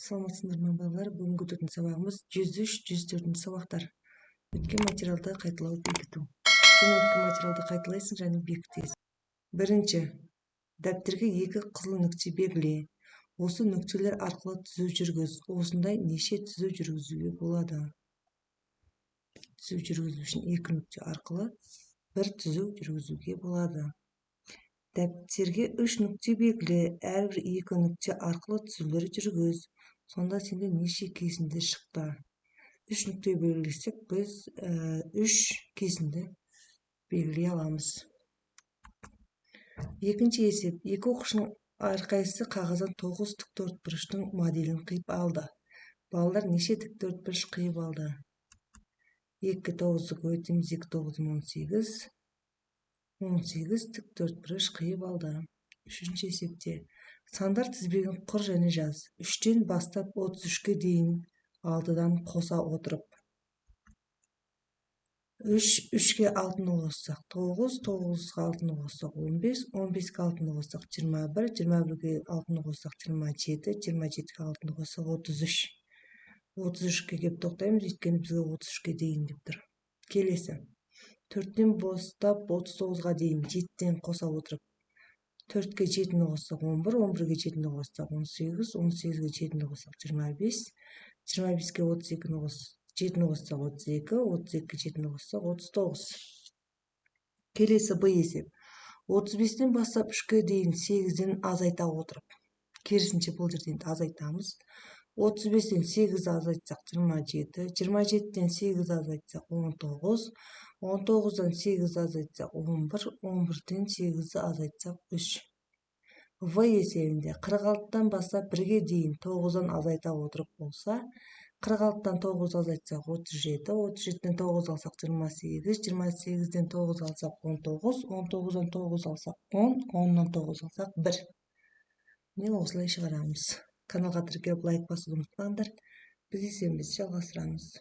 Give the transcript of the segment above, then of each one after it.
Саламатсыздар ма балалар? Бүгүнкү өтөтүн сабагыбыз 103-104 сабактар. Өткөн материалды кайталап бекитүү. Сен өткөн материалды кайталайсың және бекитесиң. Биринчи, даптерге 2 кызыл нүкче белгиле. Осы нүкчелер аркылуу түзүү жүргүз. Осундай неше түзүү жүргүзүүгө болот? Түзүү жүргүзүү үчүн 2 нүкче аркылуу бир түзүү жүргүзүүгө болот. Даптерге 3 нүкче белгиле. Ар бир 2 нүкче аркылуу түзүүлөр жүргүз. Сонда сенде неше кесинде шыкты? 3 нүкте белгилесек, biz 3 кесинде белгилей алабыз. Экинчи эсеп. 2 окуучунун ар кайсысы кагаздан 9 тиктөрт буручтун моделин кыйып алды. Балдар неше тиктөрт буруч кыйып алды? 2 9-ду көбөйтөбүз, 2 9 18 тиктөрт буруч кыйып алды. Үчүнчү эсепте. Сандар тизбегин кур және жаз. 3-тен баштап 33-ке дейин алтыдан коса отуруп. 3 3-ке алтыны коссак 9, 9-га алтыны коссак 15, 15-ге алтыны коссак 21, 21-ге алтыны коссак 27, 27-ге алтыны коссак 33. 33-ке кеп токтойбуз, өйткөнү бизге 33-ке дейин деп тур. Келесі. 4-тен баштап 39-га дейин 7-тен коса отуруп. 4-ке 7-ни коссак 11, 11-ге 7-ни коссак 18, 18-ге 7-ни коссак 25, 25-ге 32-ни коссак 7-ни коссак 32, 32-ге 7-ни коссак 39. Келесі Б эсеп. 35-тен баштап 3-ке дейин 8-ден азайта отуруп. Керисинче бул жерден азайтабыз. 35-тен 8 азайтсак 27, 27-тен 8 азайтсак 19, 19-дан 8 азайтсак 11, 11-ден 8 азайтсак 3. В эсебинде 46-тан баштап 1-ге дейин 9-дан азайта отуруп болса, 46-тан 9 азайтсак 37, 37-ден 9 алсак 28, 28-ден 9 алсак 19, 19-дан 9 алсак 10, 10-дан 9 алсак 1. Мен осылай чыгарабыз. Каналга тиркелип лайк басууну унутпаңдар. Биз эсебибизди жалгастырабыз.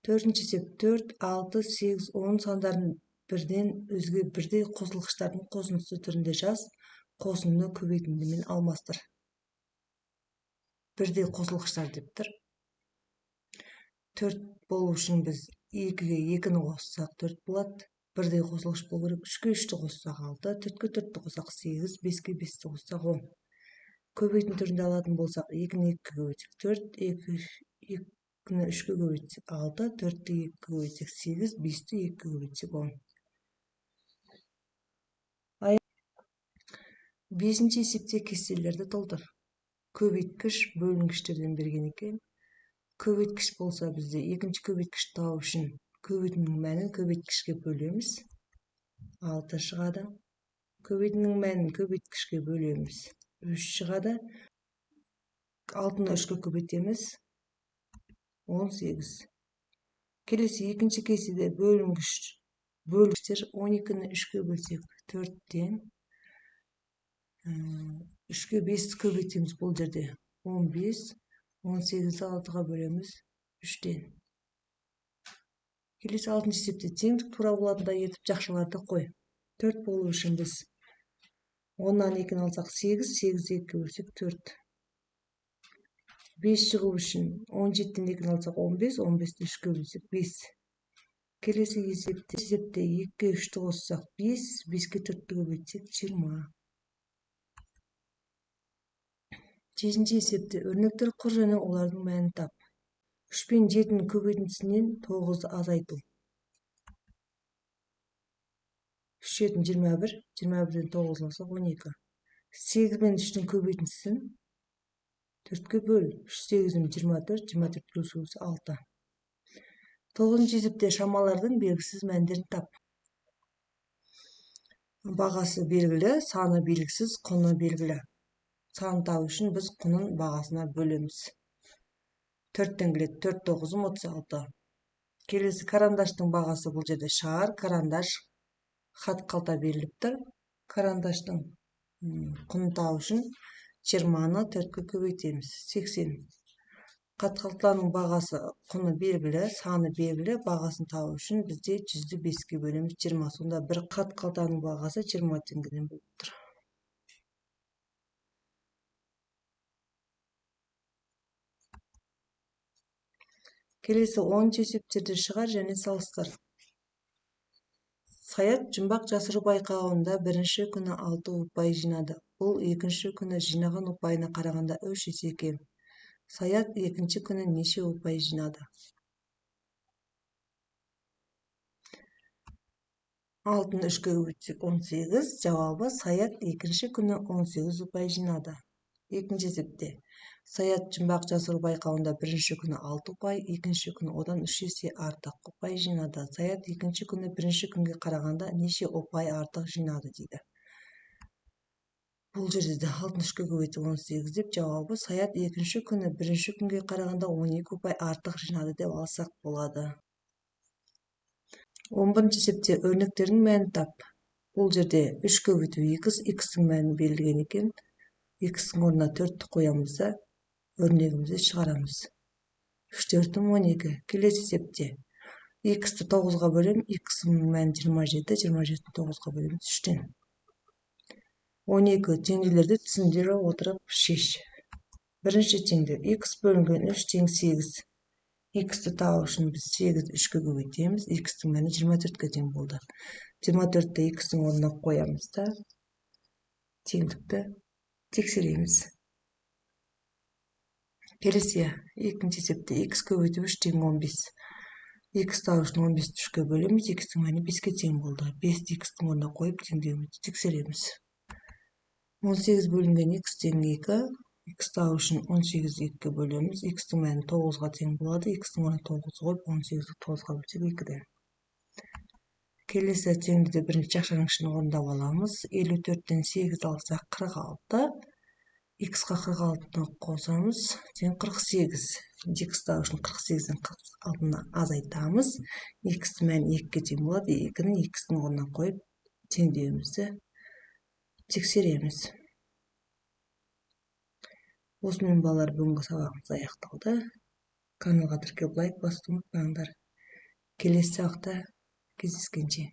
4-нчү эсеп 4, 6, 8, 10 сандарын бирден өзгө бирдей косулгучтардын косундусу түрүндө жаз. Косууну көбөйтүндү менен алмаштыр. Бирдей косулгучтар дептир. 4 болуу үчүн биз 2-ге 2-ни коссак 4 болот. Бирдей косулгуч болуу керек. 3-ке 3-тү коссак 6, 4-ке 4-тү коссак 8, 5-ке 5-ти коссак 10. Көбөйтүү түрүндө алатын болсак 2-ни 2-ге көбөйтсөк 4, 2-ни 3-кө көбөйтсөк 6, 4-тү 2-ге көбөйтсөк 8, 5-ти 2-ге көбөйтсөк 10. 5-нчи эсепте кестелерди толтур. Көбөйткүч бөлүнгүчтөрдөн берген экен. Көбөйткүч болсо бизде экинчи көбөйткүчтү табуу үчүн көбөйтүүнүн маанин көбөйткүчкө бөлөбүз. 6 чыгады. Көбөйтүүнүн маанин көбөйткүчкө бөлөбүз. 3 чыгады. 6-ны 3-кө көбөйтөбүз. 18. Келесі экинчи кесиде бөлүнгүчтөр 12-ни 3-кө бөлсөк 4-тен 3-кө 5 көбөйтөбүз бул жерде 15, 18-ди 6-га бөлөбүз 3-тен. Келесі 6-нчы эсепте теңдик туура болатындай этип жакшыларды кой. 4 болуу үчүн биз 10-нан 2-ни алсак 8, 8-ди 2-ге бөлсөк 4. 5 чыгуу үчүн 17-ден 2-ни алсак 15, 15-ди 3-кө бөлсөк 5. Келесі эсепте 2-ге 3-тү коссак 5, 5-ке 4-тү көбөйтсөк 20. 7-нчи эсепте өрнөктөр кур жана улардын маанин тап. 3 пен 7-нин көбөйтүнүсүнөн 9-ду азайтуу. 3 7 21, 21-ден 9 алсак 12. 8 менен 3-түн көбөйтүнүсүн 4-кө бөл. 8-ден 24, 24 плюс 6. 9-нчу эсепте шамалардын белгисиз мандерин тап. Багасы белгиле, саны белгисиз, куну белгиле. Саны табуу үчүн биз кунун багасына бөлөбүз. 4-тен келет 4 9 36. Келесі карандаштын багасы бул жерде шаар, карандаш, хат калта берилиптир. Карандаштын кунун табуу үчүн 20-ны 4-кө көбөйтөбүз 80. Кат калтанын багасы куну белгиле, саны белгиле, багасын табуу үчүн бизде 100-дү 5-ке бөлөбүз 20. Сонда бир кат калтанын багасы 20 теңгеден болуп тур. Келесі 10 есептерді шығар және салыстыр. Саят жұмбақ жасыру байқауында бірінші күні 6 ұпай жинады. Бұл екінші күні жинаған ұпайына қарағанда 3 есе кем. Саят екінші күні неше ұпай жинады? 6-ны 3-ке бөлсек 18. Жауабы Саят екінші күні 18 ұпай жинады. Екінші есепте. Саят жұмбақ жасыру байқауында бірінші күні 6 ұпай, екінші күні одан 3 есе артық ұпай жинады. Саят екінші күні бірінші күнге қарағанда неше ұпай артық жинады дейді. Бұл жерде де 6-ны 3-ке бөлсек 18 деп, жауабы Саят екінші күні бірінші күнге қарағанда 12 ұпай артық жинады деп алсақ болады. 11-ші есепте өрнектердің мәнін тап. Бұл жерде 3-ке бөлу x-тің мәнін берілген екен. X-тің орнына 4-ті қоямыз да өрнегімізді шығарамыз. 3-4-ім 12. Келесі есепте x-ті 9-ға бөлем, x-тің мәні 27, 27-ні 9-ға бөлеміз 3-тен. 12 теңдеулерді түсіндіре отырып шеш. Бірінші теңдеу x бөлінген 3 тең 8. X-ті табу үшін біз 8-ді 3-ке көбейтеміз. X-тің мәні 24-ке тең болды. 24-ті x-тің орнына қоямыз да теңдікті тексереміз. Келесі екінші есепте x көбейту 3 тең 15. X табу үшін 15-ті 3-ке бөлеміз. X-тің мәні 5-ке тең болды. 5-ті x-тің орнына қойып теңдеуімізді тексереміз. 18 бөлінген x тең 2. X табу үшін 18-ді 2-ке бөлеміз. X-тің мәні 9-ға тең болады. X-тің орнына 9 қойып 18-ді 9-ға бөлсек 2-ден. Келесі теңдеуді бірінші ақшаның ішіне орындап аламыз. 54-тен 8 алсақ 46. X-қа 46-ны қосамыз. Тең 48. X табу үшін 48-ден 46-ны азайтамыз. X-тің мәні 2-ке тең болады. 2-ні X-тің орнына қойып теңдеуімізді тексереміз. Осымен балалар бүгінгі сабағымыз аяқталды. Каналға тіркеліп лайк басуды ұмытпаңдар. Келесі сабақта кездескенше.